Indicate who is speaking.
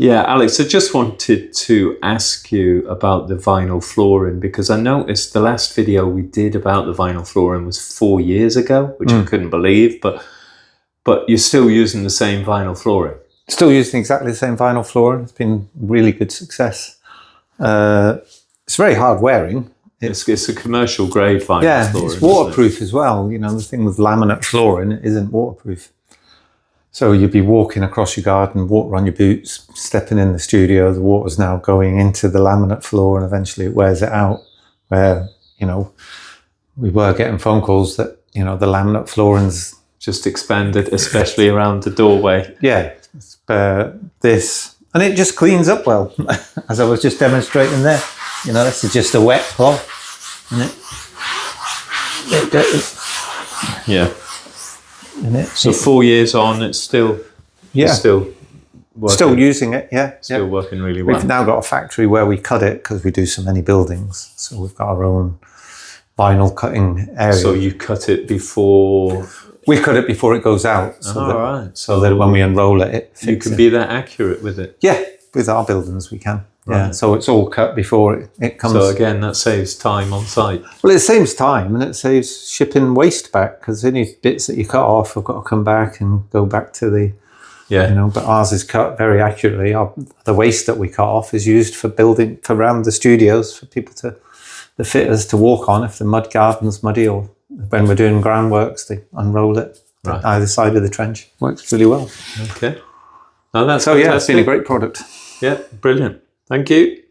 Speaker 1: Yeah, Alex, I just wanted to ask you about the vinyl flooring, because I noticed the last video we did about the vinyl flooring was 4 years ago, which I couldn't believe, but you're still using the same vinyl flooring.
Speaker 2: Still using exactly the same vinyl flooring. It's been really good success. It's very hard wearing.
Speaker 1: It's a commercial grade vinyl flooring.
Speaker 2: It's waterproof as well. You know, the thing with laminate flooring, it isn't waterproof. So you'd be walking across your garden, water on your boots, stepping in the studio, the water's now going into the laminate floor and eventually it wears it out. Where, you know, we were getting phone calls that, you know, the laminate flooring's
Speaker 1: just expanded, especially around the doorway.
Speaker 2: Yeah, this, and it just cleans up well, as I was just demonstrating there. You know, this is just a wet cloth, and
Speaker 1: yeah. So 4 years on, it's still, still working.
Speaker 2: Still using it, yeah.
Speaker 1: Still working really well.
Speaker 2: We've now got a factory where we cut it because we do so many buildings. So we've got our own vinyl cutting area.
Speaker 1: So you cut it before?
Speaker 2: We cut it before it goes out. So
Speaker 1: right.
Speaker 2: So that when we unroll it,
Speaker 1: you can be that accurate with it.
Speaker 2: Yeah, with our buildings we can.
Speaker 1: Right.
Speaker 2: Yeah, so it's all cut before it comes.
Speaker 1: So again, that saves time on site.
Speaker 2: Well, it saves time and it saves shipping waste back, because any bits that you cut off have got to come back and go back to the, you know, but ours is cut very accurately. The waste that we cut off is used for building, for around the studios, for people to, the fitters to walk on if the mud garden's muddy, or when we're doing groundworks, they unroll it either side of the trench. Works really well.
Speaker 1: Okay. Oh, that's
Speaker 2: so fantastic. Yeah, it's been a great product.
Speaker 1: Yeah, brilliant. Thank you.